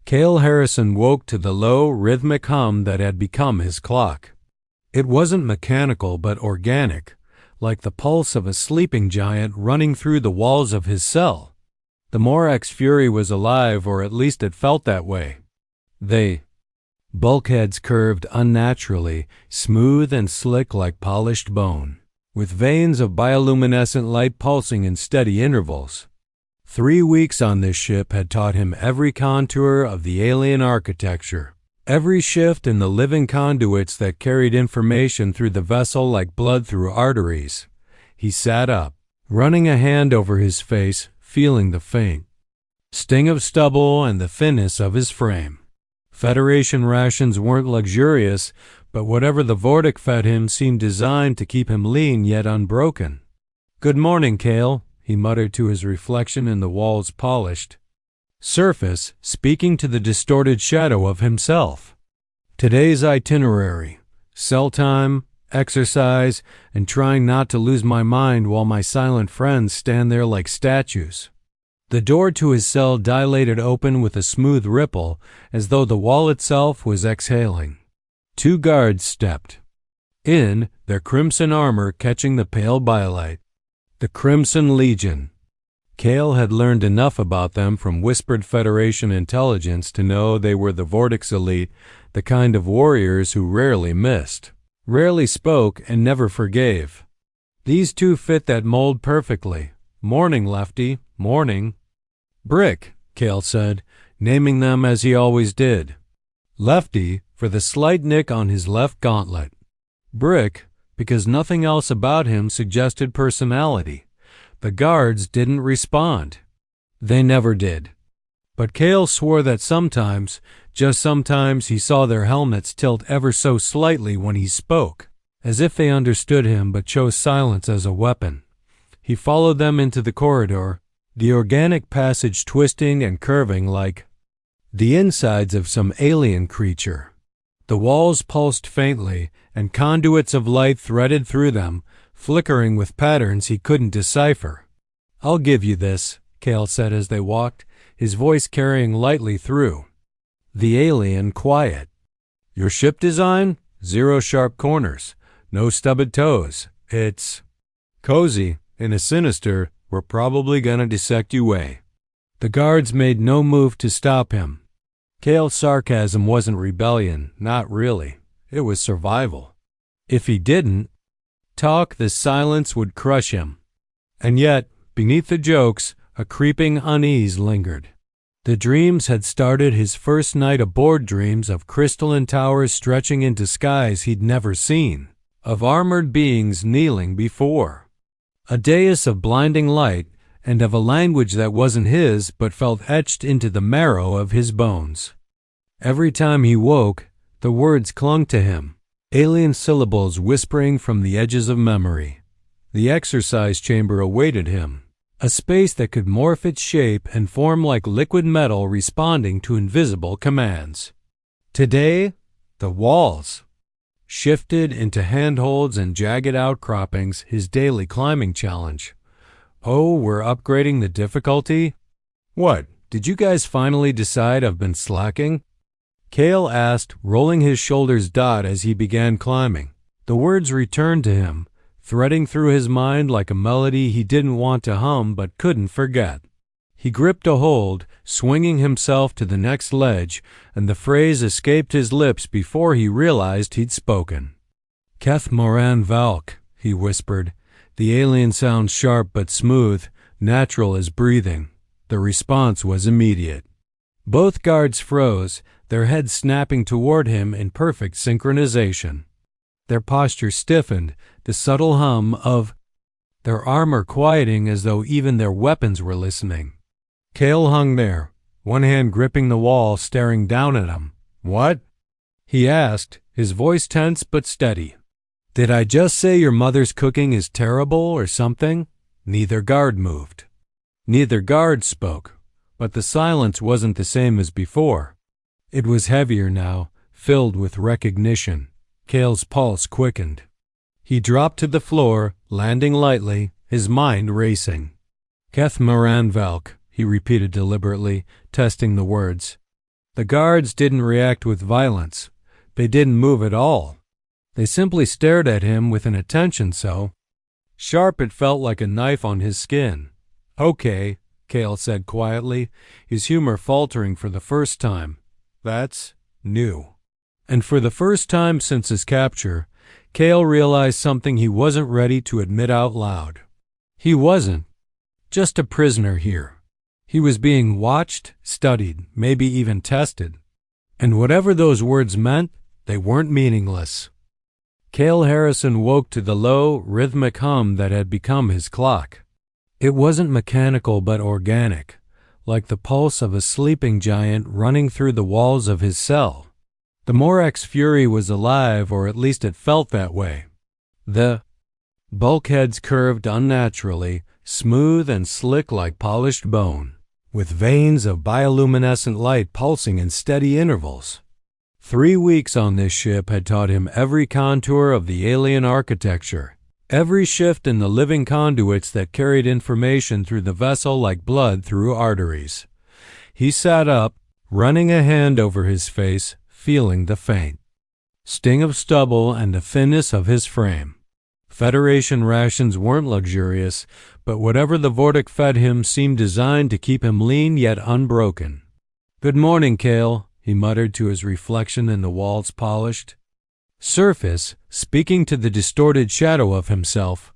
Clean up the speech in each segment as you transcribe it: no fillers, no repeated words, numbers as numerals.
Kale Harrison woke to the low, rhythmic hum that had become his clock. It wasn't mechanical but organic, like the pulse of a sleeping giant running through the walls of his cell. The Morax Fury was alive, or at least it felt that way. They bulkheads curved unnaturally, smooth and slick like polished bone, with veins of bioluminescent light pulsing in steady intervals. 3 weeks on this ship had taught him every contour of the alien architecture, every shift in the living conduits that carried information through the vessel like blood through arteries. He sat up, running a hand over his face, feeling the faint sting of stubble and the thinness of his frame. Federation rations weren't luxurious, but whatever the Vortic fed him seemed designed to keep him lean yet unbroken. "Good morning, Kale," he muttered to his reflection in the wall's polished surface, speaking to the distorted shadow of himself. "Today's itinerary: cell time, exercise, and trying not to lose my mind while my silent friends stand there like statues." The door to his cell dilated open with a smooth ripple, as though the wall itself was exhaling. 2 guards stepped in, their crimson armor catching the pale bylight. The Crimson Legion. Kale had learned enough about them from whispered Federation intelligence to know they were the Vortic's elite, the kind of warriors who rarely missed, rarely spoke, and never forgave. These two fit that mold perfectly. "Morning, Lefty, morning." "Brick," Kale said, naming them as he always did. Lefty, for the slight nick on his left gauntlet. Brick, because nothing else about him suggested personality. The guards didn't respond. They never did. But Kale swore that sometimes, just sometimes, he saw their helmets tilt ever so slightly when he spoke, as if they understood him but chose silence as a weapon. He followed them into the corridor, the organic passage twisting and curving like the insides of some alien creature. The walls pulsed faintly, and conduits of light threaded through them, flickering with patterns he couldn't decipher. "I'll give you this," Kale said as they walked, his voice carrying lightly through. The alien quiet. "Your ship design? 0 sharp corners, no stubbed toes. It's cozy, in a sinister, we're probably gonna dissect you way." The guards made no move to stop him. Kale's sarcasm wasn't rebellion, not really. It was survival. If he didn't talk, the silence would crush him. And yet, beneath the jokes, a creeping unease lingered. The dreams had started his first night aboard, dreams of crystalline towers stretching into skies he'd never seen, of armored beings kneeling before a dais of blinding light, and of a language that wasn't his but felt etched into the marrow of his bones. Every time he woke, the words clung to him, alien syllables whispering from the edges of memory. The exercise chamber awaited him, a space that could morph its shape and form like liquid metal responding to invisible commands. Today, the walls shifted into handholds and jagged outcroppings, his daily climbing challenge. "Oh, we're upgrading the difficulty? What, did you guys finally decide I've been slacking?" Kale asked, rolling his shoulders as he began climbing. The words returned to him, threading through his mind like a melody he didn't want to hum but couldn't forget. He gripped a hold, swinging himself to the next ledge, and the phrase escaped his lips before he realized he'd spoken. "Keth Moran Valk," he whispered. The alien sound sharp but smooth, natural as breathing. The response was immediate. Both guards froze, their heads snapping toward him in perfect synchronization. Their posture stiffened, the subtle hum of their armor quieting as though even their weapons were listening. Kale hung there, one hand gripping the wall, staring down at him. "What?" he asked, his voice tense but steady. "Did I just say your mother's cooking is terrible or something?" Neither guard moved. Neither guard spoke, but the silence wasn't the same as before. It was heavier now, filled with recognition. Kale's pulse quickened. He dropped to the floor, landing lightly, his mind racing. "Keth Moran Valk," he repeated deliberately, testing the words. The guards didn't react with violence. They didn't move at all. They simply stared at him with an attention so sharp it felt like a knife on his skin. "Okay," Kale said quietly, his humor faltering for the first time. "That's new." And for the first time since his capture, Kale realized something he wasn't ready to admit out loud. He wasn't just a prisoner here. He was being watched, studied, maybe even tested. And whatever those words meant, they weren't meaningless. Kale Harrison woke to the low, rhythmic hum that had become his clock. It wasn't mechanical but organic, like the pulse of a sleeping giant running through the walls of his cell. The Morax Fury was alive, or at least it felt that way. The bulkheads curved unnaturally, smooth and slick like polished bone, with veins of bioluminescent light pulsing in steady intervals. 3 weeks on this ship had taught him every contour of the alien architecture, every shift in the living conduits that carried information through the vessel like blood through arteries. He sat up, running a hand over his face, feeling the faint sting of stubble and the thinness of his frame. Federation rations weren't luxurious, but whatever the Vortic fed him seemed designed to keep him lean yet unbroken. "Good morning, Kale," he muttered to his reflection in the wall's polished surface, speaking to the distorted shadow of himself.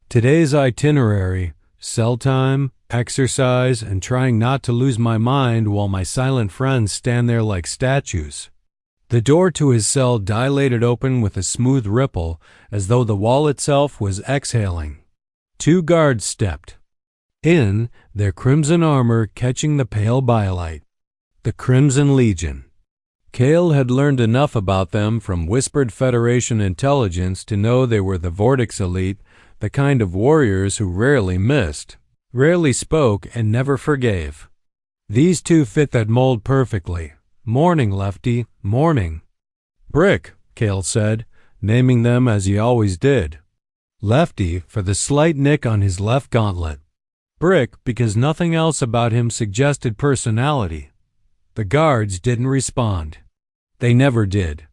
"Today's itinerary: cell time, exercise, and trying not to lose my mind while my silent friends stand there like statues." The door to his cell dilated open with a smooth ripple, as though the wall itself was exhaling. 2 guards stepped in, their crimson armor catching the pale bylight. The Crimson Legion. Kale had learned enough about them from whispered Federation intelligence to know they were the Vortic's elite, the kind of warriors who rarely missed, rarely spoke, and never forgave. These 2 fit that mold perfectly. "Morning, Lefty, morning." "Brick," Kale said, naming them as he always did. Lefty for the slight nick on his left gauntlet. Brick because nothing else about him suggested personality. The guards didn't respond. They never did.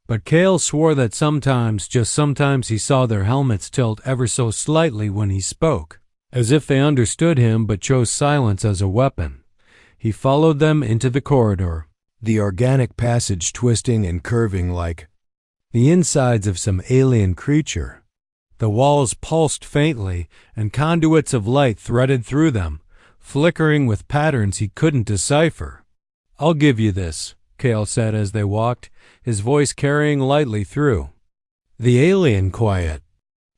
But Kale swore that sometimes, just sometimes, he saw their helmets tilt ever so slightly when he spoke, as if they understood him but chose silence as a weapon. He followed them into the corridor, the organic passage twisting and curving like the insides of some alien creature. The walls pulsed faintly, and conduits of light threaded through them, flickering with patterns he couldn't decipher. "I'll give you this," Kale said as they walked, his voice carrying lightly through the alien quiet.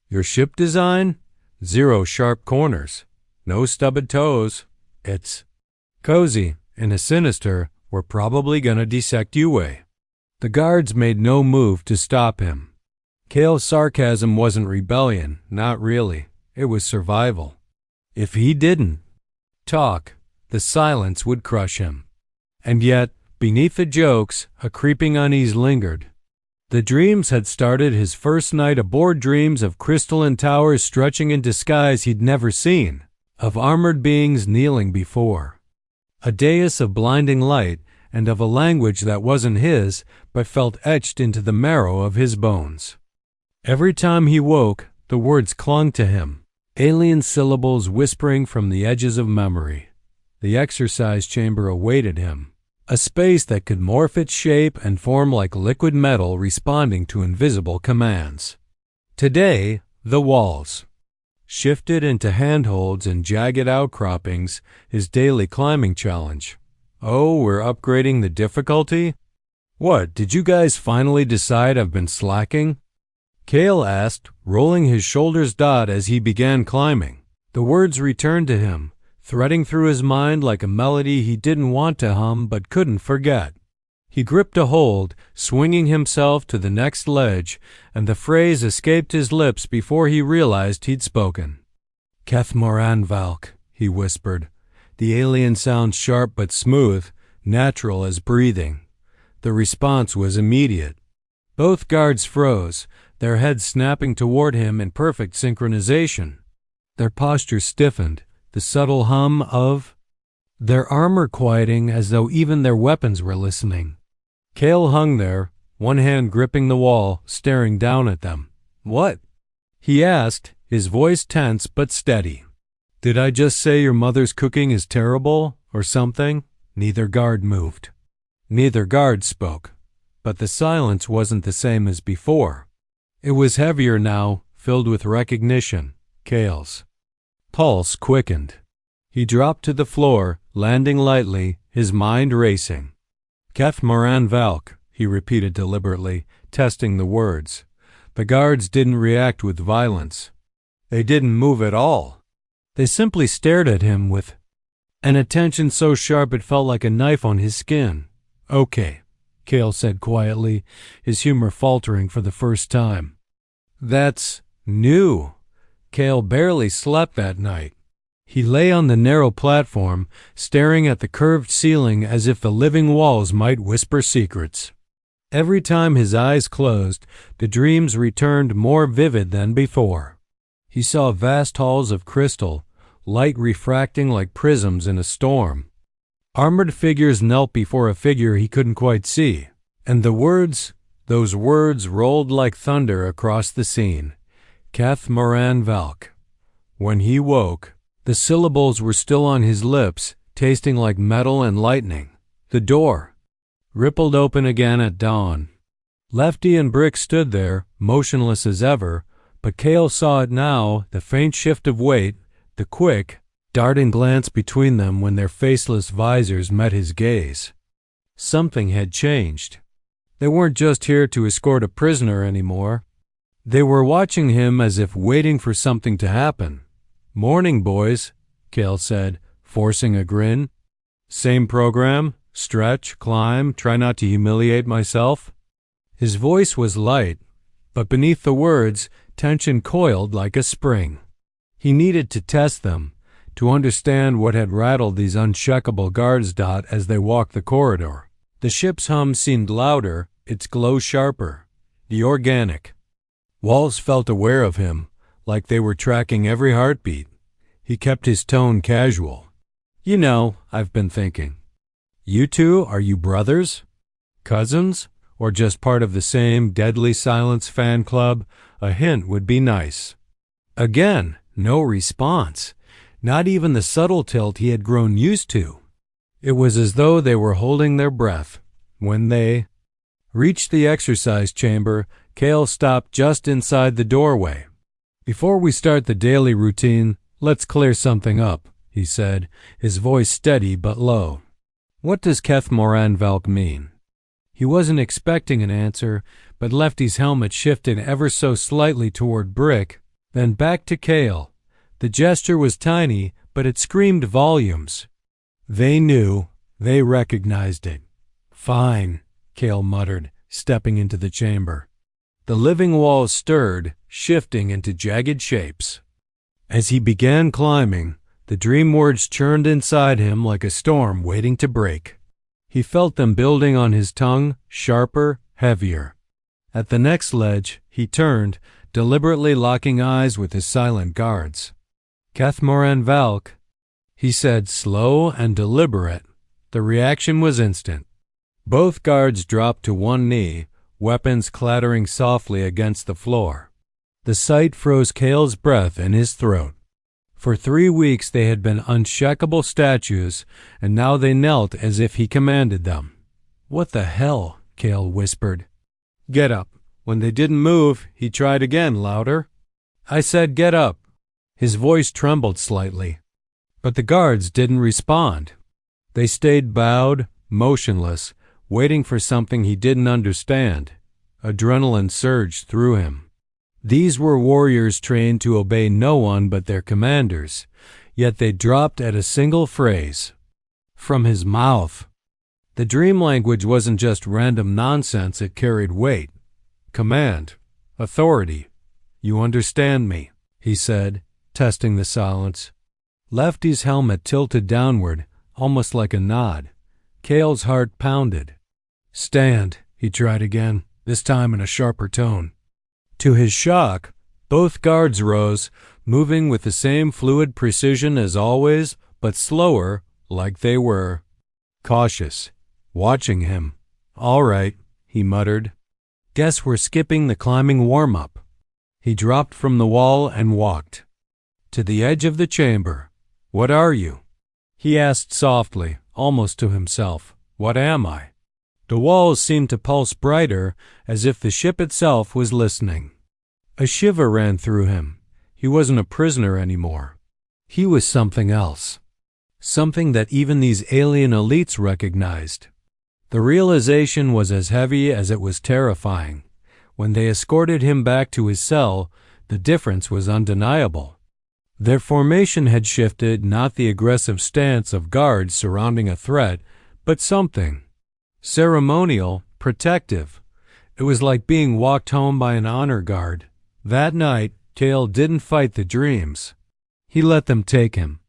"Your ship design? 0 sharp corners. No stubbed toes. It's cozy and a sinister, we're probably gonna dissect you way." The guards made no move to stop him. Kale's sarcasm wasn't rebellion, not really. It was survival. If he didn't talk, the silence would crush him. And yet, beneath the jokes, a creeping unease lingered. The dreams had started his first night aboard, dreams of crystalline towers stretching into skies he'd never seen, of armored beings kneeling before a dais of blinding light, and of a language that wasn't his, but felt etched into the marrow of his bones. Every time he woke, the words clung to him, alien syllables whispering from the edges of memory. The exercise chamber awaited him, a space that could morph its shape and form like liquid metal responding to invisible commands. Today, the walls shifted into handholds and jagged outcroppings, his daily climbing challenge. "Oh, we're upgrading the difficulty? What, did you guys finally decide I've been slacking?" Kale asked, rolling his shoulders as he began climbing. The words returned to him, threading through his mind like a melody he didn't want to hum but couldn't forget. He gripped a hold, swinging himself to the next ledge, and the phrase escaped his lips before he realized he'd spoken. "Keth Moran Valk," he whispered, the alien sound sharp but smooth, natural as breathing. The response was immediate. Both guards froze, their heads snapping toward him in perfect synchronization. Their posture stiffened, the subtle hum of their armor quieting as though even their weapons were listening. Kale hung there, one hand gripping the wall, staring down at them. "What?" he asked, his voice tense but steady. "Did I just say your mother's cooking is terrible, or something?" Neither guard moved. Neither guard spoke, but the silence wasn't the same as before. It was heavier now, filled with recognition. Kale's pulse quickened. He dropped to the floor, landing lightly, his mind racing. "Keth Moran Valk," he repeated deliberately, testing the words. The guards didn't react with violence. They didn't move at all. They simply stared at him with an attention so sharp it felt like a knife on his skin. "Okay," Kale said quietly, his humor faltering for the first time. "That's new." Kale barely slept that night. He lay on the narrow platform, staring at the curved ceiling as if the living walls might whisper secrets. Every time his eyes closed, the dreams returned more vivid than before. He saw vast halls of crystal, light refracting like prisms in a storm. Armored figures knelt before a figure he couldn't quite see, and those words rolled like thunder across the scene. Keth Moran Valk. When he woke, the syllables were still on his lips, tasting like metal and lightning. The door rippled open again at dawn. Lefty and Brick stood there, motionless as ever, but Kale saw it now, the faint shift of weight, the quick, darting glance between them when their faceless visors met his gaze. Something had changed. They weren't just here to escort a prisoner anymore. They were watching him as if waiting for something to happen. "Morning, boys," Kale said, forcing a grin. "Same program? Stretch, climb, try not to humiliate myself?" His voice was light, but beneath the words, tension coiled like a spring. He needed to test them, to understand what had rattled these uncheckable guards. As they walked the corridor, the ship's hum seemed louder, its glow sharper. The organic walls felt aware of him, like they were tracking every heartbeat. He kept his tone casual. "You know, I've been thinking. You two, are you brothers? Cousins? Or just part of the same Deadly Silence fan club? A hint would be nice." Again, no response. Not even the subtle tilt he had grown used to. It was as though they were holding their breath. When they reached the exercise chamber, Kale stopped just inside the doorway. "Before we start the daily routine, let's clear something up," he said, his voice steady but low. "What does Keth Moran Valk mean?" He wasn't expecting an answer, but Lefty's helmet shifted ever so slightly toward Brick, then back to Kale. The gesture was tiny, but it screamed volumes. They knew. They recognized it. "Fine," Kale muttered, stepping into the chamber. The living walls stirred, shifting into jagged shapes. As he began climbing, the dream words churned inside him like a storm waiting to break. He felt them building on his tongue, sharper, heavier. At the next ledge, he turned, deliberately locking eyes with his silent guards. "Keth Moran Valk," he said, slow and deliberate. The reaction was instant. Both guards dropped to one knee, weapons clattering softly against the floor. The sight froze Kale's breath in his throat. For 3 weeks they had been unshakable statues, and now they knelt as if he commanded them. "What the hell?" Kale whispered. "Get up." When they didn't move, he tried again, louder. "I said get up." His voice trembled slightly. But the guards didn't respond. They stayed bowed, motionless, waiting for something he didn't understand. Adrenaline surged through him. These were warriors trained to obey no one but their commanders, yet they dropped at a single phrase from his mouth. The dream language wasn't just random nonsense, it carried weight. Command. Authority. "You understand me," he said, testing the silence. Lefty's helmet tilted downward, almost like a nod. Kale's heart pounded. "Stand," he tried again, this time in a sharper tone. To his shock, both guards rose, moving with the same fluid precision as always, but slower, like they were cautious, watching him. "All right," he muttered. "Guess we're skipping the climbing warm-up." He dropped from the wall and walked to the edge of the chamber. "What are you?" he asked softly, almost to himself. "What am I?" The walls seemed to pulse brighter, as if the ship itself was listening. A shiver ran through him. He wasn't a prisoner anymore. He was something else. Something that even these alien elites recognized. The realization was as heavy as it was terrifying. When they escorted him back to his cell, the difference was undeniable. Their formation had shifted, not the aggressive stance of guards surrounding a threat, but something ceremonial, protective. It was like being walked home by an honor guard. That night, Kale didn't fight the dreams. He let them take him.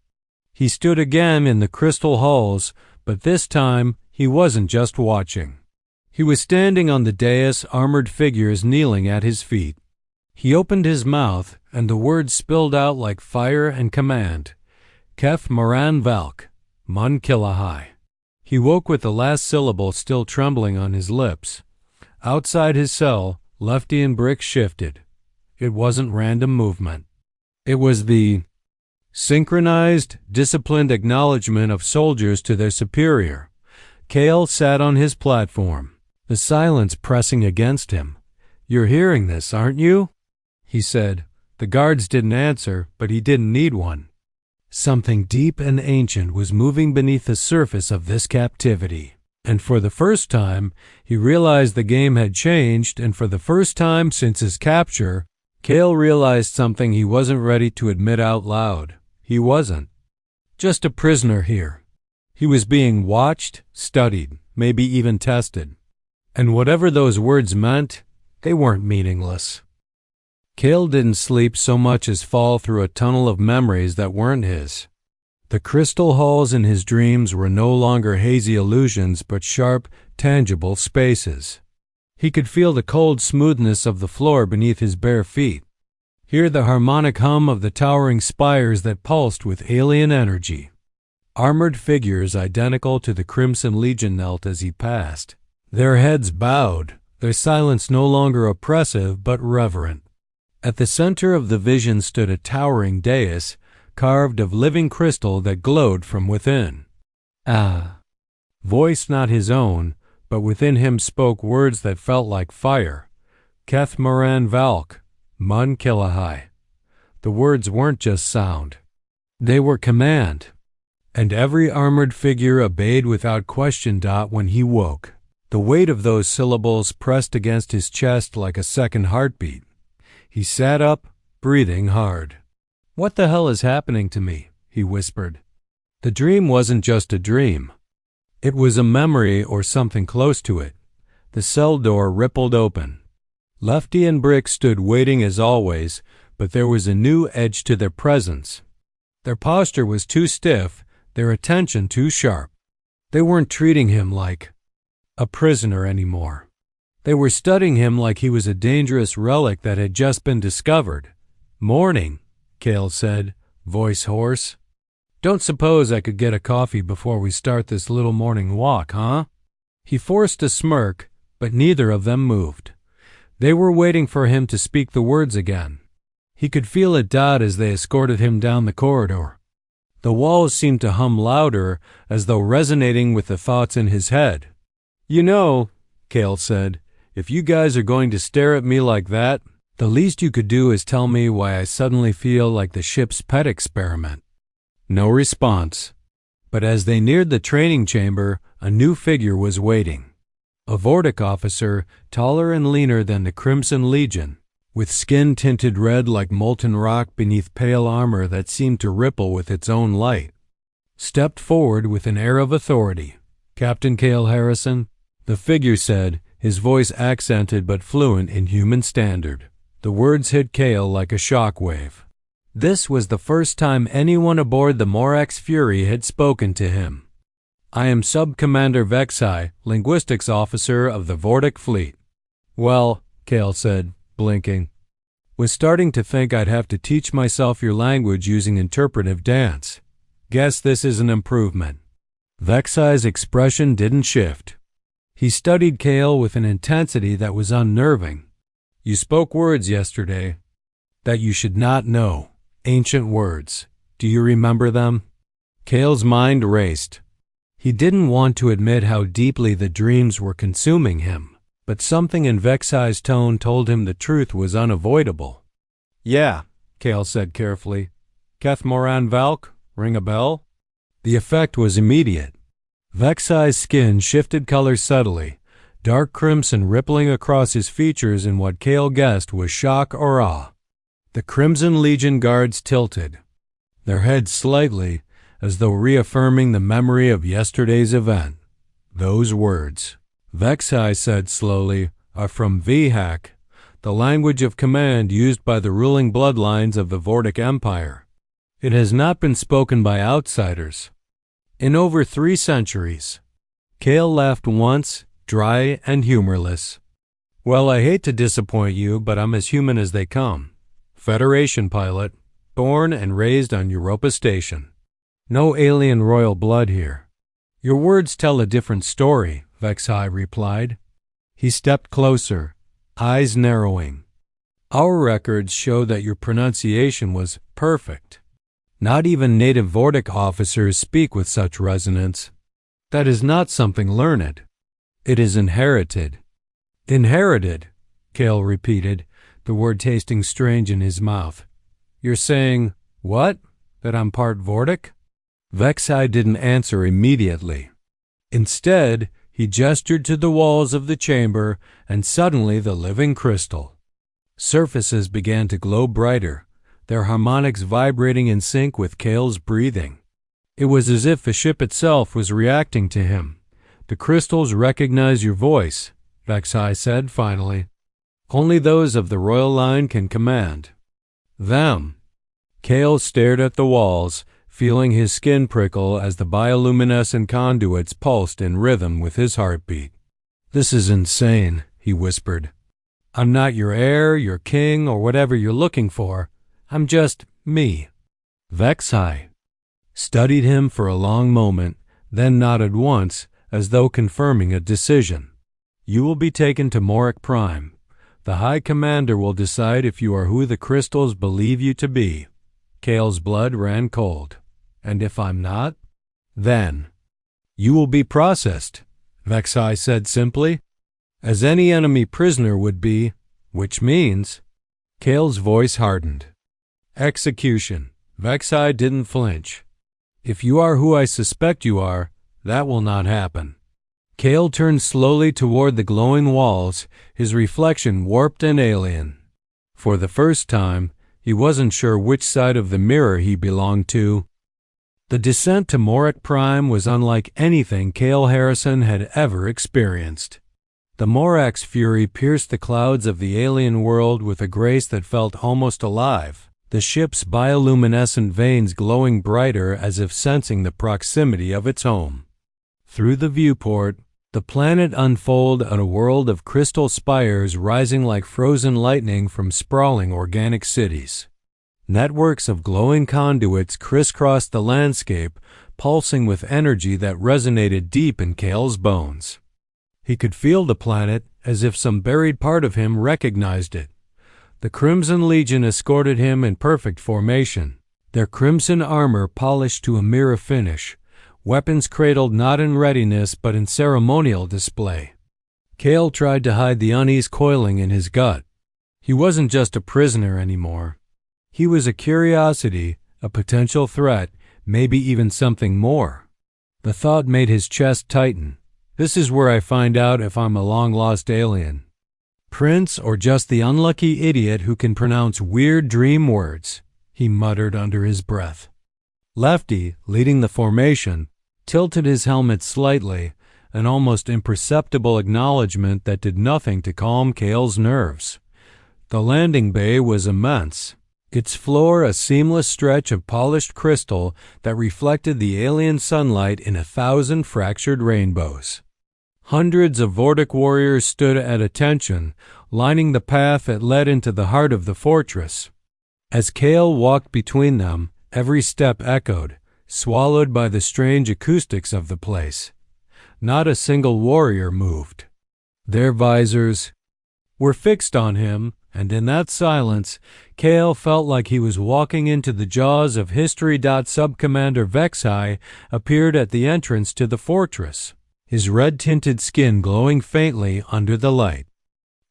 He stood again in the crystal halls, but this time he wasn't just watching. He was standing on the dais, armored figures kneeling at his feet. He opened his mouth, and the words spilled out like fire and command. Keth Moran Valk, Mun Kilahai. He woke with the last syllable still trembling on his lips. Outside his cell, Lefty and Brick shifted. It wasn't random movement. It was the synchronized, disciplined acknowledgement of soldiers to their superior. Kale sat on his platform, the silence pressing against him. "You're hearing this, aren't you?" he said. The guards didn't answer, but he didn't need one. Something deep and ancient was moving beneath the surface of this captivity. And for the first time, he realized the game had changed, and for the first time since his capture, Kale realized something he wasn't ready to admit out loud. He wasn't just a prisoner here. He was being watched, studied, maybe even tested. And whatever those words meant, they weren't meaningless. Kale didn't sleep so much as fall through a tunnel of memories that weren't his. The crystal halls in his dreams were no longer hazy illusions but sharp, tangible spaces. He could feel the cold smoothness of the floor beneath his bare feet, hear the harmonic hum of the towering spires that pulsed with alien energy. Armored figures identical to the Crimson Legion knelt as he passed. Their heads bowed, their silence no longer oppressive but reverent. At the center of the vision stood a towering dais, carved of living crystal that glowed from within. "Ah." Voice not his own, but within him spoke words that felt like fire. "Keth Moran Valk, Mun Kilahai." The words weren't just sound. They were command. And every armored figure obeyed without question. When he woke, the weight of those syllables pressed against his chest like a second heartbeat. He sat up, breathing hard. "What the hell is happening to me?" he whispered. The dream wasn't just a dream. It was a memory or something close to it. The cell door rippled open. Lefty and Brick stood waiting as always, but there was a new edge to their presence. Their posture was too stiff, their attention too sharp. They weren't treating him like a prisoner anymore. They were studying him like he was a dangerous relic that had just been discovered. "Morning," Kale said, voice hoarse. "Don't suppose I could get a coffee before we start this little morning walk, huh?" He forced a smirk, but neither of them moved. They were waiting for him to speak the words again. He could feel it as they escorted him down the corridor. The walls seemed to hum louder, as though resonating with the thoughts in his head. "You know," Kale said, "if you guys are going to stare at me like that, the least you could do is tell me why I suddenly feel like the ship's pet experiment." No response. But as they neared the training chamber, a new figure was waiting. A Vortic officer, taller and leaner than the Crimson Legion, with skin tinted red like molten rock beneath pale armor that seemed to ripple with its own light, stepped forward with an air of authority. "Captain Kale Harrison," the figure said, his voice accented but fluent in human standard. The words hit Kale like a shock wave. This was the first time anyone aboard the Morax Fury had spoken to him. "I am Sub-Commander Vexai, Linguistics Officer of the Vortic Fleet." "Well," Kale said, blinking, "was starting to think I'd have to teach myself your language using interpretive dance. Guess this is an improvement." Vexai's expression didn't shift. He studied Kale with an intensity that was unnerving. You spoke words yesterday that you should not know. Ancient words. Do you remember them? Kale's mind raced. He didn't want to admit how deeply the dreams were consuming him, but something in Vexai's tone told him the truth was unavoidable. Yeah, Kale said carefully. Keth Moran Valk, ring a bell? The effect was immediate. Vexai's skin shifted color subtly, dark crimson rippling across his features in what Kale guessed was shock or awe. The Crimson Legion guards tilted, their heads slightly, as though reaffirming the memory of yesterday's event. Those words, Vexai said slowly, are from Vihak, the language of command used by the ruling bloodlines of the Vortic Empire. It has not been spoken by outsiders in over 3 centuries. Kale laughed once, dry and humorless. Well, I hate to disappoint you, but I'm as human as they come. Federation pilot, born and raised on Europa Station. No alien royal blood here. Your words tell a different story, Vexai replied. He stepped closer, eyes narrowing. Our records show that your pronunciation was perfect. Not even native Vortic officers speak with such resonance. That is not something learned. It is inherited. Inherited, Kale repeated, the word tasting strange in his mouth. You're saying, what? That I'm part Vortic? Vexai didn't answer immediately. Instead, he gestured to the walls of the chamber, and suddenly the living crystal. Surfaces began to glow brighter, their harmonics vibrating in sync with Kale's breathing. It was as if the ship itself was reacting to him. The crystals recognize your voice, Vexai said finally. Only those of the royal line can command. Them. Kale stared at the walls, feeling his skin prickle as the bioluminescent conduits pulsed in rhythm with his heartbeat. This is insane, he whispered. I'm not your heir, your king, or whatever you're looking for. I'm just me. Vexai studied him for a long moment, then nodded once, as though confirming a decision. You will be taken to Morax Prime. The High Commander will decide if you are who the crystals believe you to be. Kale's blood ran cold. And if I'm not? Then you will be processed, Vexai said simply, as any enemy prisoner would be, which means... Kale's voice hardened. Execution. Vexai didn't flinch. If you are who I suspect you are, that will not happen. Kale turned slowly toward the glowing walls, his reflection warped and alien. For the first time, he wasn't sure which side of the mirror he belonged to. The descent to Morax Prime was unlike anything Kale Harrison had ever experienced. The Morax Fury pierced the clouds of the alien world with a grace that felt almost alive, the ship's bioluminescent veins glowing brighter as if sensing the proximity of its home. Through the viewport, the planet unfolded on a world of crystal spires rising like frozen lightning from sprawling organic cities. Networks of glowing conduits crisscrossed the landscape, pulsing with energy that resonated deep in Kale's bones. He could feel the planet as if some buried part of him recognized it. The Crimson Legion escorted him in perfect formation, their crimson armor polished to a mirror finish, weapons cradled not in readiness but in ceremonial display. Kale tried to hide the unease coiling in his gut. He wasn't just a prisoner anymore. He was a curiosity, a potential threat, maybe even something more. The thought made his chest tighten. This is where I find out if I'm a long-lost alien. Prince or just the unlucky idiot who can pronounce weird dream words, he muttered under his breath. Lefty, leading the formation, tilted his helmet slightly, an almost imperceptible acknowledgement that did nothing to calm Kale's nerves. The landing bay was immense, its floor a seamless stretch of polished crystal that reflected the alien sunlight in 1,000 fractured rainbows. Hundreds of Vortic warriors stood at attention, lining the path that led into the heart of the fortress. As Kale walked between them, every step echoed, swallowed by the strange acoustics of the place. Not a single warrior moved. Their visors were fixed on him, and in that silence, Kale felt like he was walking into the jaws of history. Subcommander Vexai appeared at the entrance to the fortress, his red-tinted skin glowing faintly under the light.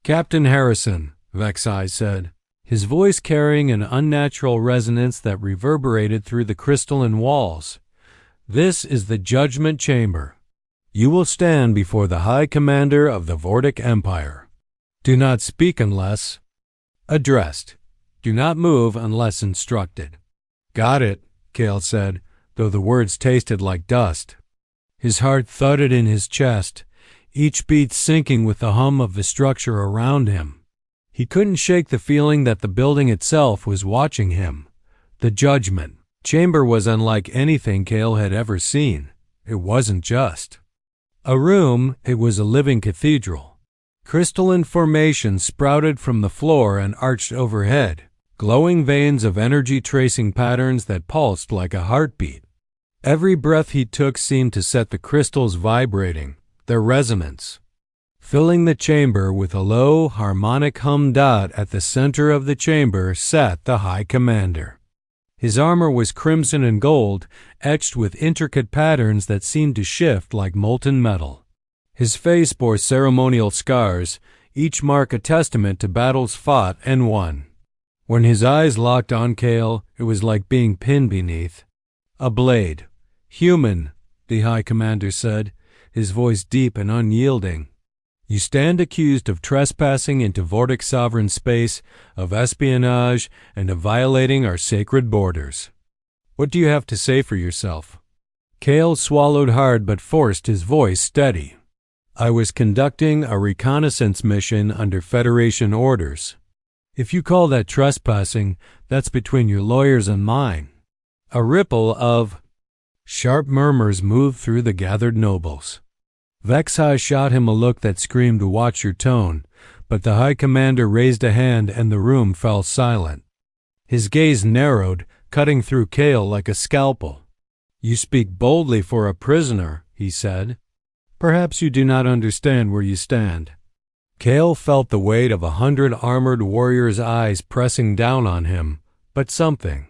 "Captain Harrison," Vexai said, his voice carrying an unnatural resonance that reverberated through the crystalline walls. "This is the Judgment Chamber. You will stand before the High Commander of the Vortic Empire. Do not speak unless addressed. Do not move unless instructed." "Got it," Kale said, though the words tasted like dust. His heart thudded in his chest, each beat syncing with the hum of the structure around him. He couldn't shake the feeling that the building itself was watching him. The Judgment Chamber was unlike anything Kale had ever seen. It wasn't just a room, it was a living cathedral. Crystalline formations sprouted from the floor and arched overhead, glowing veins of energy tracing patterns that pulsed like a heartbeat. Every breath he took seemed to set the crystals vibrating, their resonance filling the chamber with a low, harmonic hum. At the center of the chamber sat the High Commander. His armor was crimson and gold, etched with intricate patterns that seemed to shift like molten metal. His face bore ceremonial scars, each mark a testament to battles fought and won. When his eyes locked on Kale, it was like being pinned beneath a blade. "Human," the High Commander said, his voice deep and unyielding. "You stand accused of trespassing into Vortic sovereign space, of espionage, and of violating our sacred borders. What do you have to say for yourself?" Kale swallowed hard but forced his voice steady. "I was conducting a reconnaissance mission under Federation orders. If you call that trespassing, that's between your lawyers and mine." A ripple of sharp murmurs moved through the gathered nobles. Vexai shot him a look that screamed, "Watch your tone," but the High Commander raised a hand and the room fell silent. His gaze narrowed, cutting through Kale like a scalpel. "You speak boldly for a prisoner," he said. "Perhaps you do not understand where you stand." Kale felt the weight of 100 armored warriors' eyes pressing down on him, but something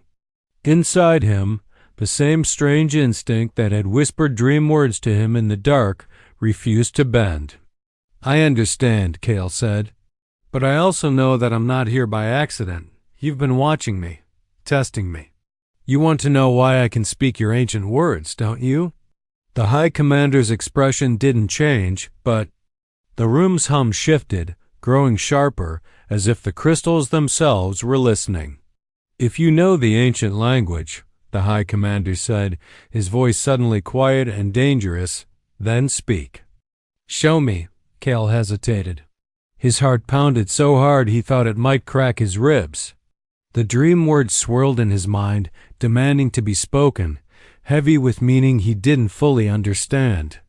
inside him, the same strange instinct that had whispered dream words to him in the dark, refused to bend. "I understand," Kale said, "but I also know that I'm not here by accident. You've been watching me, testing me. You want to know why I can speak your ancient words, don't you?" The High Commander's expression didn't change, but the room's hum shifted, growing sharper, as if the crystals themselves were listening. "If you know the ancient language," the High Commander said, his voice suddenly quiet and dangerous, "then speak." "Show me," Kale hesitated. His heart pounded so hard he thought it might crack his ribs. The dream words swirled in his mind, demanding to be spoken, heavy with meaning he didn't fully understand.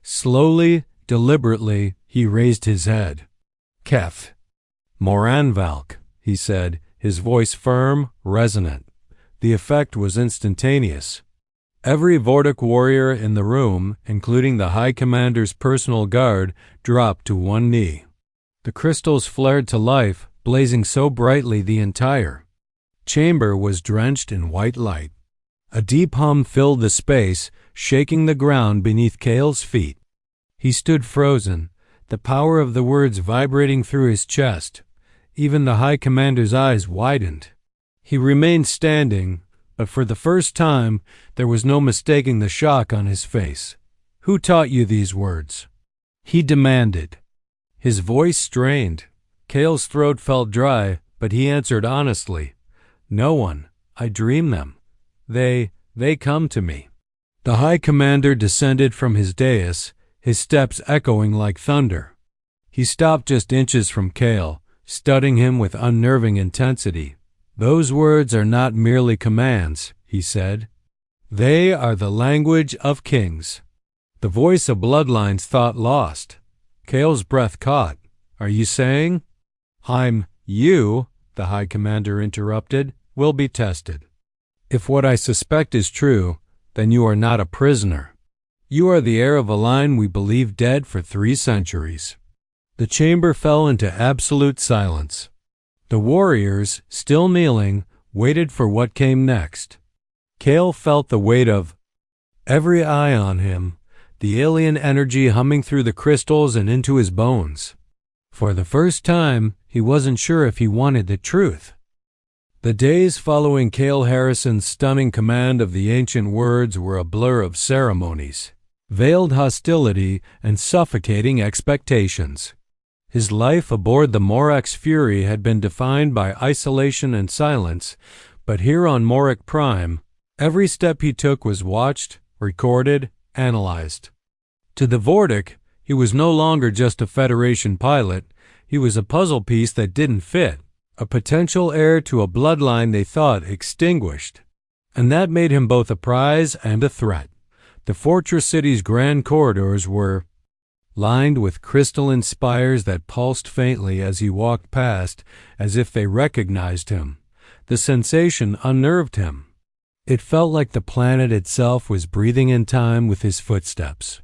Slowly, deliberately, he raised his head. "Kef. Moranvalk," he said, his voice firm, resonant. The effect was instantaneous. Every Vortic warrior in the room, including the High Commander's personal guard, dropped to one knee. The crystals flared to life, blazing so brightly the entire chamber was drenched in white light. A deep hum filled the space, shaking the ground beneath Kale's feet. He stood frozen, the power of the words vibrating through his chest. Even the High Commander's eyes widened. He remained standing, but for the first time there was no mistaking the shock on his face. "Who taught you these words?" he demanded. His voice strained. Kale's throat felt dry, but he answered honestly, "No one. I dream them. They come to me." The High Commander descended from his dais, his steps echoing like thunder. He stopped just inches from Kale, studying him with unnerving intensity. "Those words are not merely commands," he said. "They are the language of kings." The voice of bloodlines thought lost. Kale's breath caught. "Are you saying?" "You," the High Commander interrupted, "will be tested. If what I suspect is true, then you are not a prisoner. You are the heir of a line we believe dead for 3 centuries. The chamber fell into absolute silence. The warriors, still kneeling, waited for what came next. Kale felt the weight of every eye on him, the alien energy humming through the crystals and into his bones. For the first time, he wasn't sure if he wanted the truth. The days following Kale Harrison's stunning command of the ancient words were a blur of ceremonies, veiled hostility, and suffocating expectations. His life aboard the Morax Fury had been defined by isolation and silence, but here on Morax Prime, every step he took was watched, recorded, analyzed. To the Vortic, he was no longer just a Federation pilot, he was a puzzle piece that didn't fit, a potential heir to a bloodline they thought extinguished. And that made him both a prize and a threat. The fortress city's grand corridors were lined with crystalline spires that pulsed faintly as he walked past, as if they recognized him. The sensation unnerved him. It felt like the planet itself was breathing in time with his footsteps.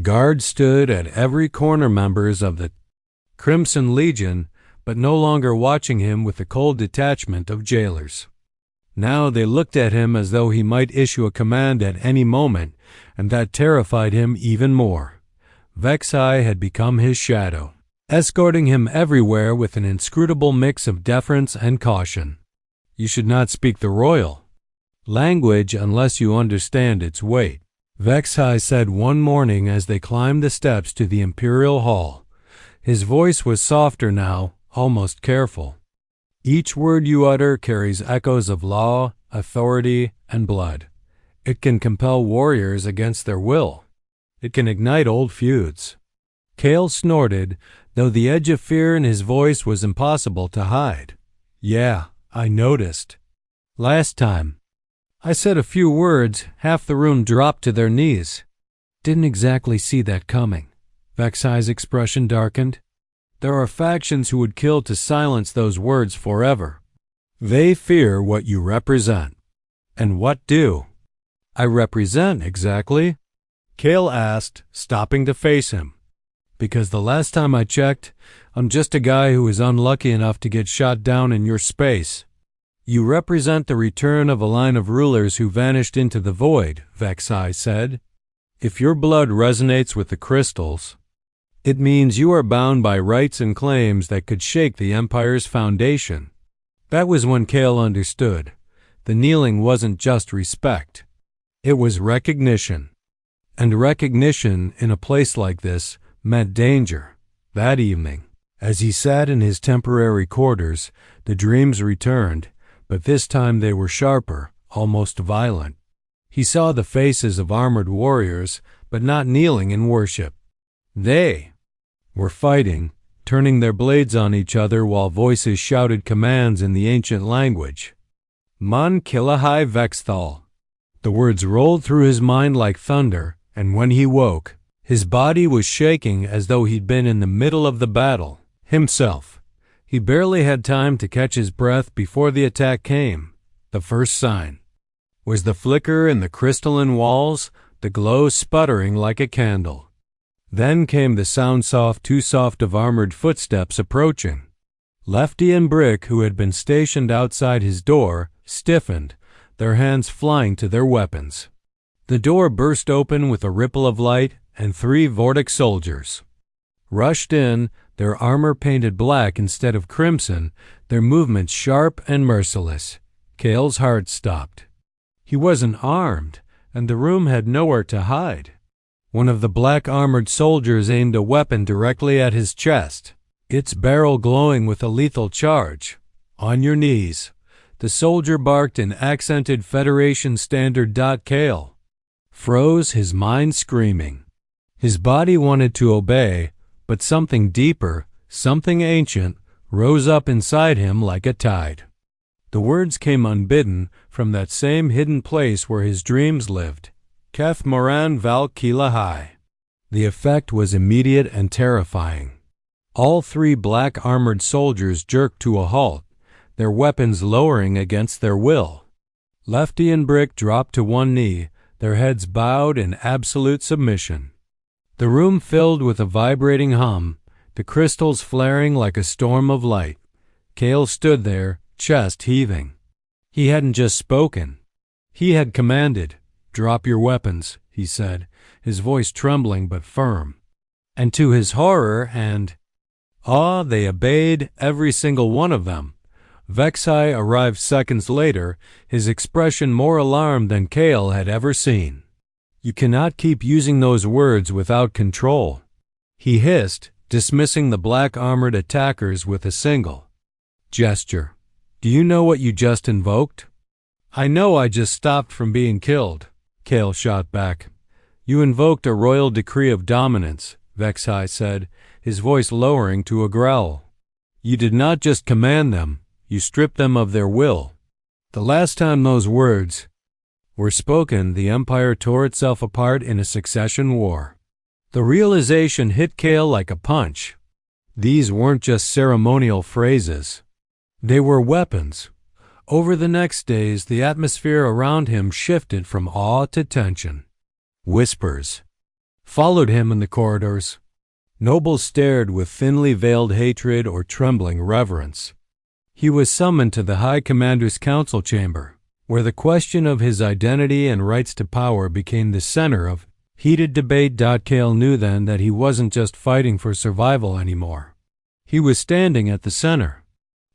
Guards stood at every corner, members of the Crimson Legion, but no longer watching him with the cold detachment of jailers. Now they looked at him as though he might issue a command at any moment, and that terrified him even more. Vexai had become his shadow, escorting him everywhere with an inscrutable mix of deference and caution. You should not speak the royal language unless you understand its weight, Vexai said one morning as they climbed the steps to the Imperial Hall. His voice was softer now, almost careful. Each word you utter carries echoes of law, authority, and blood. It can compel warriors against their will. It can ignite old feuds. Kale snorted, though the edge of fear in his voice was impossible to hide. Yeah, I noticed. Last time I said a few words, half the room dropped to their knees. Didn't exactly see that coming. Vexai's expression darkened. There are factions who would kill to silence those words forever. They fear what you represent. And what do I represent exactly? Kale asked, stopping to face him. Because the last time I checked, I'm just a guy who was unlucky enough to get shot down in your space. You represent the return of a line of rulers who vanished into the void, Vexai said. If your blood resonates with the crystals, it means you are bound by rights and claims that could shake the Empire's foundation. That was when Kale understood. The kneeling wasn't just respect. It was recognition. And recognition in a place like this meant danger. That evening, as he sat in his temporary quarters, the dreams returned, but this time they were sharper, almost violent. He saw the faces of armored warriors, but not kneeling in worship. They were fighting, turning their blades on each other while voices shouted commands in the ancient language. Man Kilahai Vexthal. The words rolled through his mind like thunder, and when he woke, his body was shaking as though he'd been in the middle of the battle, himself. He barely had time to catch his breath before the attack came. The first sign was the flicker in the crystalline walls, the glow sputtering like a candle. Then came the sound too soft of armored footsteps approaching. Lefty and Brick, who had been stationed outside his door, stiffened, their hands flying to their weapons. The door burst open with a ripple of light, and 3 Vortic soldiers rushed in, their armor painted black instead of crimson, their movements sharp and merciless. Kale's heart stopped. He wasn't armed, and the room had nowhere to hide. One of the black-armored soldiers aimed a weapon directly at his chest, its barrel glowing with a lethal charge. On your knees. The soldier barked in accented Federation standard. Kale froze, his mind screaming. His body wanted to obey, but something deeper, something ancient, rose up inside him like a tide. The words came unbidden from that same hidden place where his dreams lived. Keth Moran Val Kilahai. The effect was immediate and terrifying. All 3 black-armored soldiers jerked to a halt, their weapons lowering against their will. Lefty and Brick dropped to one knee, their heads bowed in absolute submission. The room filled with a vibrating hum, the crystals flaring like a storm of light. Kale stood there, chest heaving. He hadn't just spoken. He had commanded. "Drop your weapons," he said, his voice trembling but firm. And to his horror and awe, they obeyed, every single one of them. Vexai arrived seconds later, his expression more alarmed than Kale had ever seen. "You cannot keep using those words without control," he hissed, dismissing the black-armored attackers with a single gesture. "Do you know what you just invoked?" "I know I just stopped from being killed," Kale shot back. "You invoked a royal decree of dominance," Vexai said, his voice lowering to a growl. "You did not just command them, you stripped them of their will." The last time those words were spoken, the Empire tore itself apart in a succession war. The realization hit Kale like a punch. These weren't just ceremonial phrases. They were weapons. Over the next days, the atmosphere around him shifted from awe to tension. Whispers followed him in the corridors. Nobles stared with thinly veiled hatred or trembling reverence. He was summoned to the High Commander's council chamber, where the question of his identity and rights to power became the center of heated debate. Kale knew then that he wasn't just fighting for survival anymore. He was standing at the center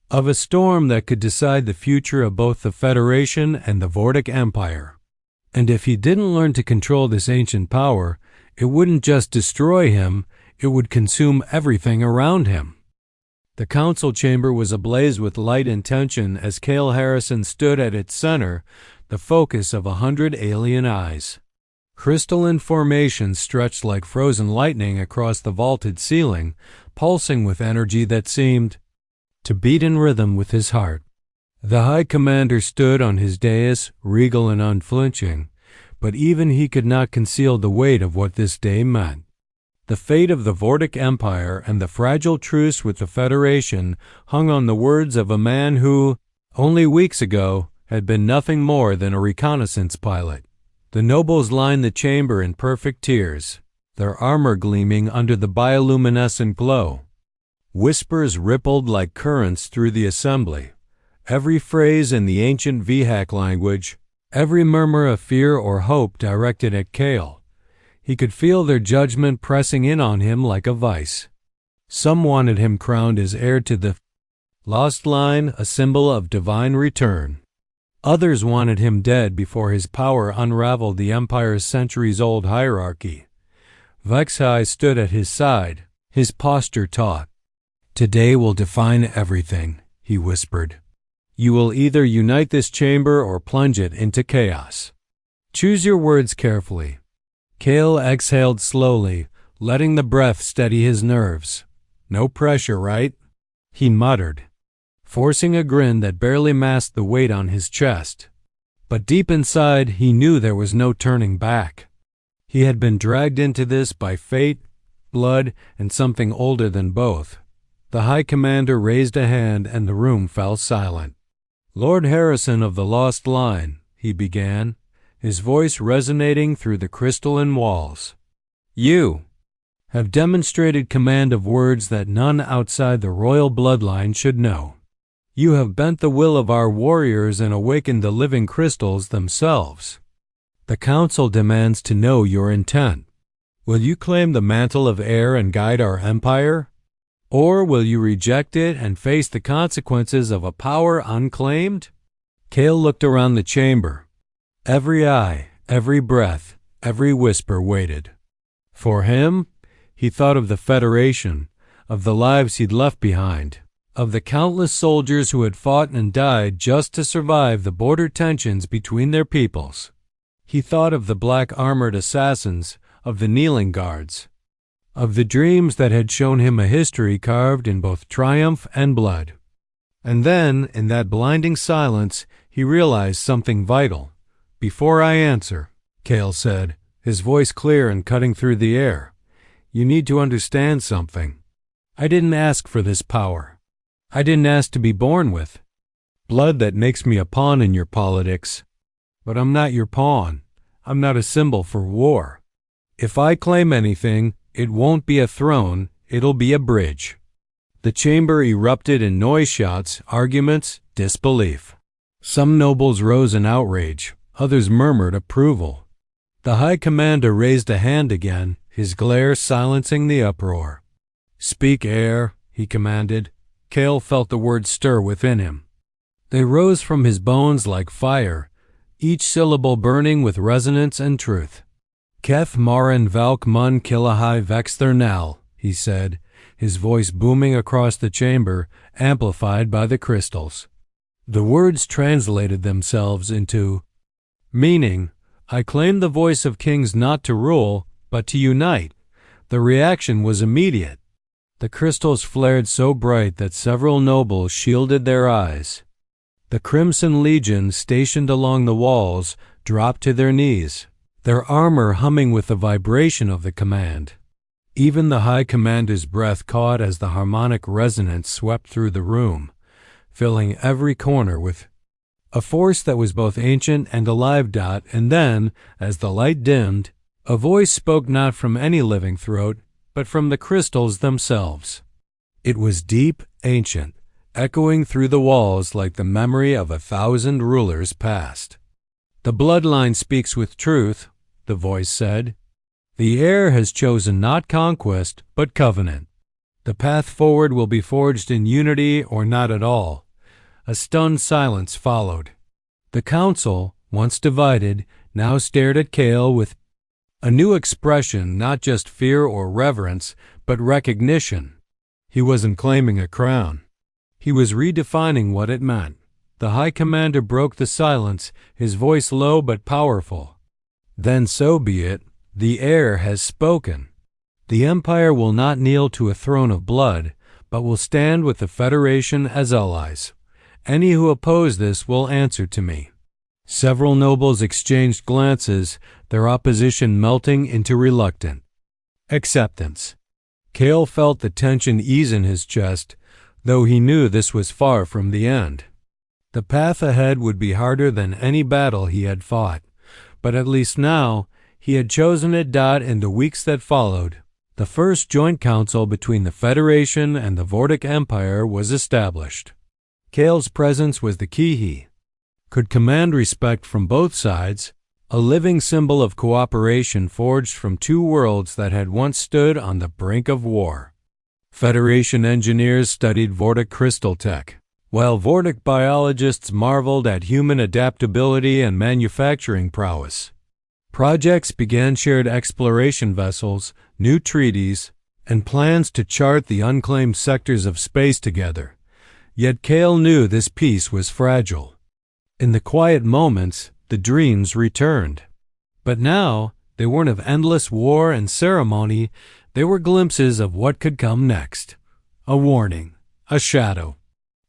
of a storm that could decide the future of both the Federation and the Vortic Empire. And if he didn't learn to control this ancient power, it wouldn't just destroy him, it would consume everything around him. The council chamber was ablaze with light and tension as Kale Harrison stood at its center, the focus of 100 alien eyes. Crystalline formations stretched like frozen lightning across the vaulted ceiling, pulsing with energy that seemed to beat in rhythm with his heart. The High Commander stood on his dais, regal and unflinching, but even he could not conceal the weight of what this day meant. The fate of the Vortic Empire and the fragile truce with the Federation hung on the words of a man who, only weeks ago, had been nothing more than a reconnaissance pilot. The nobles lined the chamber in perfect tiers, their armor gleaming under the bioluminescent glow. Whispers rippled like currents through the assembly. Every phrase in the ancient Vihak language, every murmur of fear or hope directed at Kale. He could feel their judgment pressing in on him like a vice. Some wanted him crowned as heir to the lost line, a symbol of divine return. Others wanted him dead before his power unraveled the Empire's centuries-old hierarchy. Vexai stood at his side, his posture taut. "Today will define everything," he whispered. "You will either unite this chamber or plunge it into chaos. Choose your words carefully." Kale exhaled slowly, letting the breath steady his nerves. "No pressure, right?" he muttered, forcing a grin that barely masked the weight on his chest. But deep inside, he knew there was no turning back. He had been dragged into this by fate, blood, and something older than both. The High Commander raised a hand and the room fell silent. "Lord Harrison of the Lost Line," he began, his voice resonating through the crystalline walls. "You have demonstrated command of words that none outside the royal bloodline should know. You have bent the will of our warriors and awakened the living crystals themselves. The Council demands to know your intent. Will you claim the mantle of heir and guide our empire? Or will you reject it and face the consequences of a power unclaimed?" Kale looked around the chamber. Every eye, every breath, every whisper waited. For him, he thought of the Federation, of the lives he'd left behind, of the countless soldiers who had fought and died just to survive the border tensions between their peoples. He thought of the black-armored assassins, of the kneeling guards, of the dreams that had shown him a history carved in both triumph and blood. And then, in that blinding silence, he realized something vital. "Before I answer," Kale said, his voice clear and cutting through the air, "you need to understand something. I didn't ask for this power. I didn't ask to be born with blood that makes me a pawn in your politics. But I'm not your pawn. I'm not a symbol for war. If I claim anything, it won't be a throne, it'll be a bridge." The chamber erupted in noise shouts, arguments, disbelief. Some nobles rose in outrage, others murmured approval. The High Commander raised a hand again, his glare silencing the uproar. "Speak, heir," he commanded. Kale felt the words stir within him. They rose from his bones like fire, each syllable burning with resonance and truth. "Keth Marin Valk Mun Kilahai Vexthernal," he said, his voice booming across the chamber, amplified by the crystals. The words translated themselves into meaning, "I claim the voice of kings not to rule, but to unite." The reaction was immediate. The crystals flared so bright that several nobles shielded their eyes. The Crimson Legion, stationed along the walls, dropped to their knees, their armor humming with the vibration of the command. Even the High Commander's breath caught as the harmonic resonance swept through the room, filling every corner with a force that was both ancient and alive. And then, as the light dimmed, a voice spoke not from any living throat, but from the crystals themselves. It was deep, ancient, echoing through the walls like the memory of 1,000 rulers past. "The bloodline speaks with truth," the voice said. "The heir has chosen not conquest, but covenant. The path forward will be forged in unity or not at all." A stunned silence followed. The council, once divided, now stared at Kale with a new expression, not just fear or reverence, but recognition. He wasn't claiming a crown. He was redefining what it meant. The High Commander broke the silence, his voice low but powerful. "Then so be it. The heir has spoken. The Empire will not kneel to a throne of blood, but will stand with the Federation as allies. Any who oppose this will answer to me." Several nobles exchanged glances, their opposition melting into reluctant acceptance. Kale felt the tension ease in his chest, though he knew this was far from the end. The path ahead would be harder than any battle he had fought, but at least now he had chosen it. In the weeks that followed, the first joint council between the Federation and the Vortic Empire was established. Kale's presence was the key. He could command respect from both sides, a living symbol of cooperation forged from two worlds that had once stood on the brink of war. Federation engineers studied Vortic crystal tech, while Vortic biologists marveled at human adaptability and manufacturing prowess. Projects began shared exploration vessels, new treaties, and plans to chart the unclaimed sectors of space together. Yet Kale knew this peace was fragile. In the quiet moments, the dreams returned. But now, they weren't of endless war and ceremony, they were glimpses of what could come next. A warning, a shadow,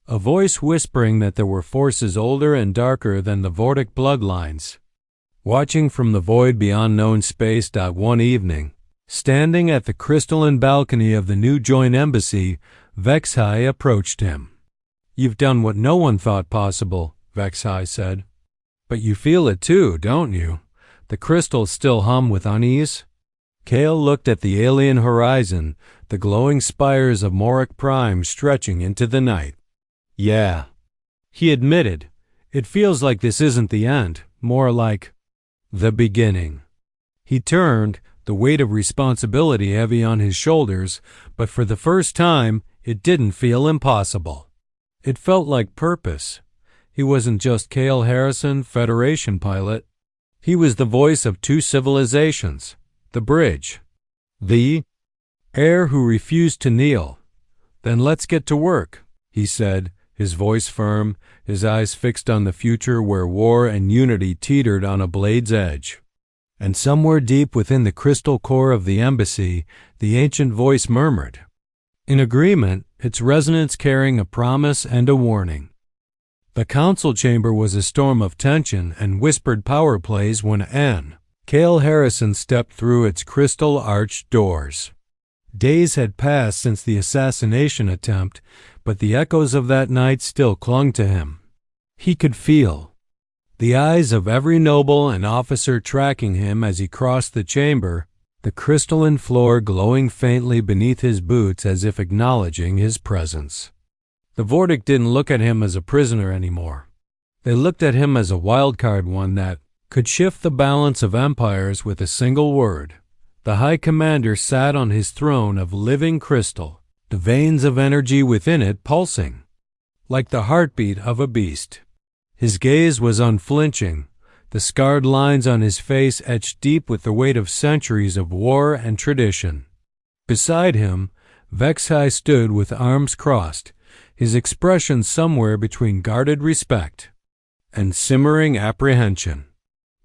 a voice whispering that there were forces older and darker than the Vortic bloodlines. Watching from the void beyond known space. One evening, standing at the crystalline balcony of the new joint embassy, Vexhai approached him. "You've done what no one thought possible," Vexhai said. "But you feel it too, don't you? The crystals still hum with unease?" Kale looked at the alien horizon, the glowing spires of Morax Prime stretching into the night. "Yeah," he admitted. "It feels like this isn't the end, more like the beginning." He turned, the weight of responsibility heavy on his shoulders, but for the first time, it didn't feel impossible. It felt like purpose. He wasn't just Kale Harrison, Federation pilot. He was the voice of two civilizations, the bridge, the heir who refused to kneel. "Then let's get to work," he said, his voice firm, his eyes fixed on the future where war and unity teetered on a blade's edge. And somewhere deep within the crystal core of the embassy, the ancient voice murmured, in agreement, its resonance carrying a promise and a warning. The council chamber was a storm of tension and whispered power plays when Kale Harrison stepped through its crystal-arched doors. Days had passed since the assassination attempt, but the echoes of that night still clung to him. He could feel The eyes of every noble and officer tracking him as he crossed the chamber, the crystalline floor glowing faintly beneath his boots as if acknowledging his presence. The Vortic didn't look at him as a prisoner anymore. They looked at him as a wildcard, one that could shift the balance of empires with a single word. The High Commander sat on his throne of living crystal, the veins of energy within it pulsing, like the heartbeat of a beast. His gaze was unflinching, the scarred lines on his face etched deep with the weight of centuries of war and tradition. Beside him, Vexai stood with arms crossed, his expression somewhere between guarded respect and simmering apprehension.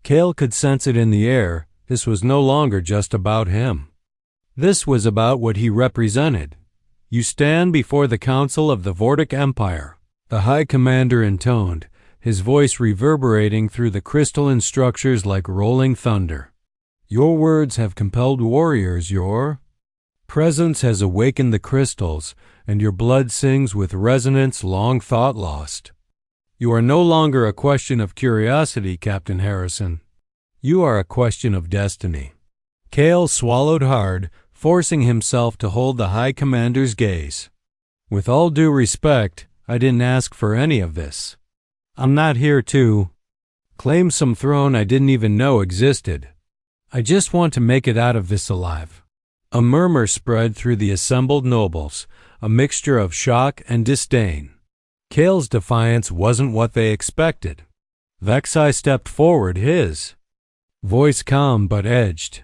Kale could sense it in the air. This was no longer just about him. This was about what he represented. "You stand before the Council of the Vortic Empire," the High Commander intoned, his voice reverberating through the crystalline structures like rolling thunder. "Your words have compelled warriors, your presence has awakened the crystals, and your blood sings with resonance long thought lost. You are no longer a question of curiosity, Captain Harrison. You are a question of destiny." Kale swallowed hard, forcing himself to hold the High Commander's gaze. "With all due respect, I didn't ask for any of this. I'm not here to claim some throne I didn't even know existed. I just want to make it out of this alive." A murmur spread through the assembled nobles, a mixture of shock and disdain. Kale's defiance wasn't what they expected. Vexai stepped forward, his voice calm but edged.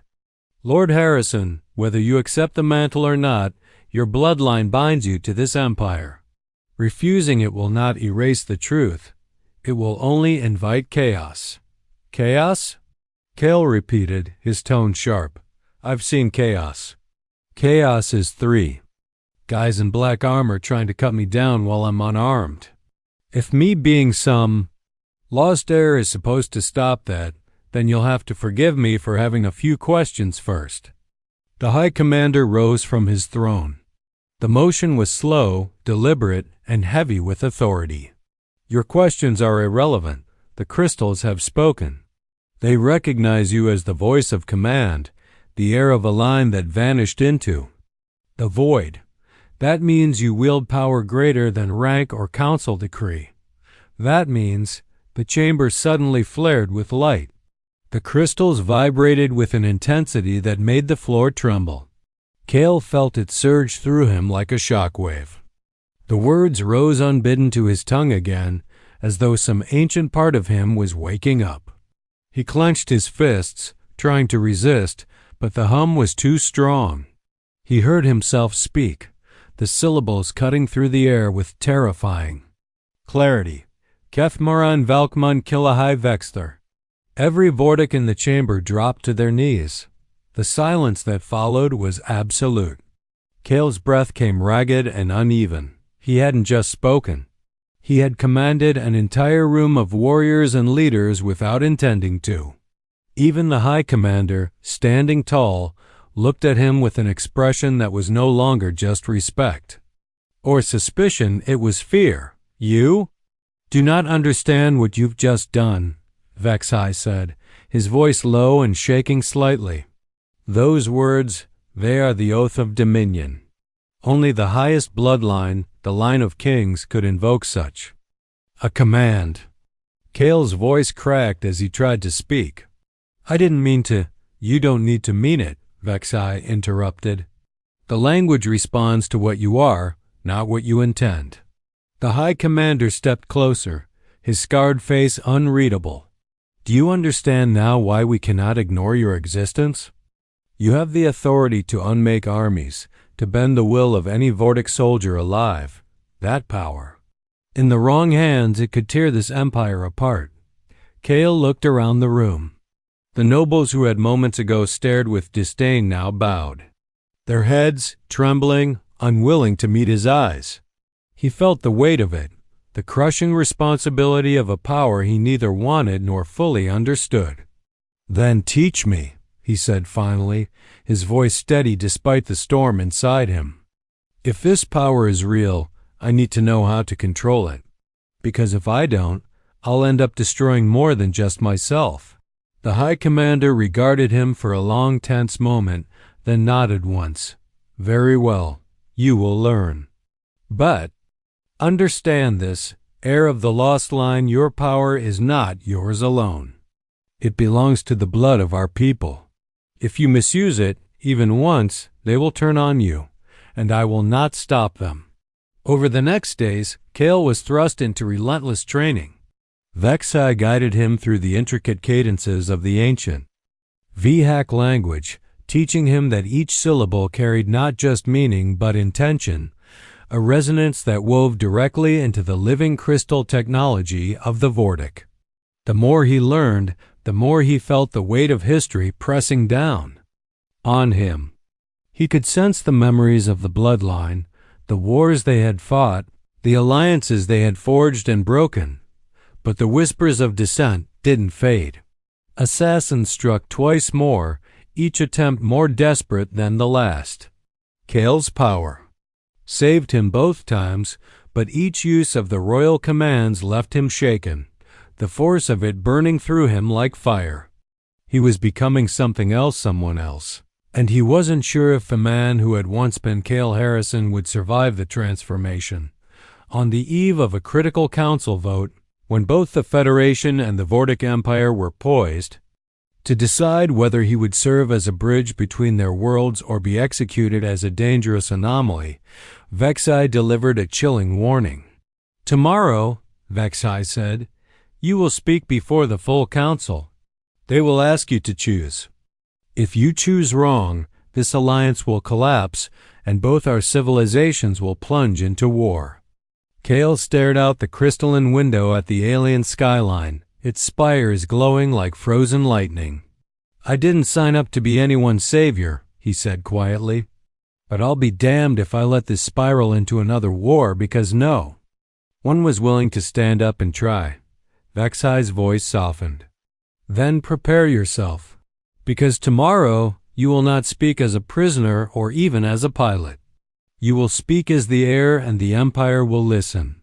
"Lord Harrison, whether you accept the mantle or not, your bloodline binds you to this empire. Refusing it will not erase the truth. It will only invite chaos." "Chaos?" Kale repeated, his tone sharp. "I've seen chaos. Chaos is 3 guys in black armor trying to cut me down while I'm unarmed. If me being some lost heir is supposed to stop that, then you'll have to forgive me for having a few questions first." The High Commander rose from his throne. The motion was slow, deliberate, and heavy with authority. "Your questions are irrelevant. The crystals have spoken. They recognize you as the voice of command, the heir of a line that vanished into the void. That means you wield power greater than rank or council decree. That means—" The chamber suddenly flared with light. The crystals vibrated with an intensity that made the floor tremble. Kale felt it surge through him like a shockwave. The words rose unbidden to his tongue again, as though some ancient part of him was waking up. He clenched his fists, trying to resist, but the hum was too strong. He heard himself speak, the syllables cutting through the air with terrifying clarity. "Kethmaran Valkman Kilahai Vexther." Every Vortic in the chamber dropped to their knees. The silence that followed was absolute. Kale's breath came ragged and uneven. He hadn't just spoken. He had commanded an entire room of warriors and leaders without intending to. Even the High Commander, standing tall, looked at him with an expression that was no longer just respect or suspicion, it was fear. "You do not understand what you've just done," Vexai said, his voice low and shaking slightly. "Those words, they are the oath of dominion. Only the highest bloodline, the line of kings, could invoke such a command." Kale's voice cracked as he tried to speak. "I didn't mean to—" "You don't need to mean it," Vexai interrupted. "The language responds to what you are, not what you intend." The High Commander stepped closer, his scarred face unreadable. "Do you understand now why we cannot ignore your existence? You have the authority to unmake armies, to bend the will of any Vortic soldier alive. That power. In the wrong hands, it could tear this empire apart." Kale looked around the room. The nobles who had moments ago stared with disdain now bowed, their heads trembling, unwilling to meet his eyes. He felt the weight of it, the crushing responsibility of a power he neither wanted nor fully understood. "Then teach me," he said finally, his voice steady despite the storm inside him. "If this power is real, I need to know how to control it. Because if I don't, I'll end up destroying more than just myself." The High Commander regarded him for a long, tense moment, then nodded once. "Very well. You will learn. But understand this, heir of the lost line, your power is not yours alone. It belongs to the blood of our people. If you misuse it, even once, they will turn on you, and I will not stop them." Over the next days, Kale was thrust into relentless training. Vexai guided him through the intricate cadences of the ancient Vhack language, teaching him that each syllable carried not just meaning but intention, a resonance that wove directly into the living crystal technology of the Vortic. The more he learned, the more he felt the weight of history pressing down on him. He could sense the memories of the bloodline, the wars they had fought, the alliances they had forged and broken, but the whispers of dissent didn't fade. Assassins struck twice more, each attempt more desperate than the last. Kale's power saved him both times, but each use of the royal commands left him shaken, the force of it burning through him like fire. He was becoming something else, someone else, and he wasn't sure if the man who had once been Kale Harrison would survive the transformation. On the eve of a critical council vote, when both the Federation and the Vortic Empire were poised to decide whether he would serve as a bridge between their worlds or be executed as a dangerous anomaly, Vexai delivered a chilling warning. "Tomorrow," Vexai said, "you will speak before the full council. They will ask you to choose. If you choose wrong, this alliance will collapse, and both our civilizations will plunge into war." Kale stared out the crystalline window at the alien skyline, its spires glowing like frozen lightning. "I didn't sign up to be anyone's savior," he said quietly, "but I'll be damned if I let this spiral into another war because no one was willing to stand up and try." Vexai's voice softened. "Then prepare yourself, because tomorrow you will not speak as a prisoner or even as a pilot. You will speak as the heir, and the Empire will listen."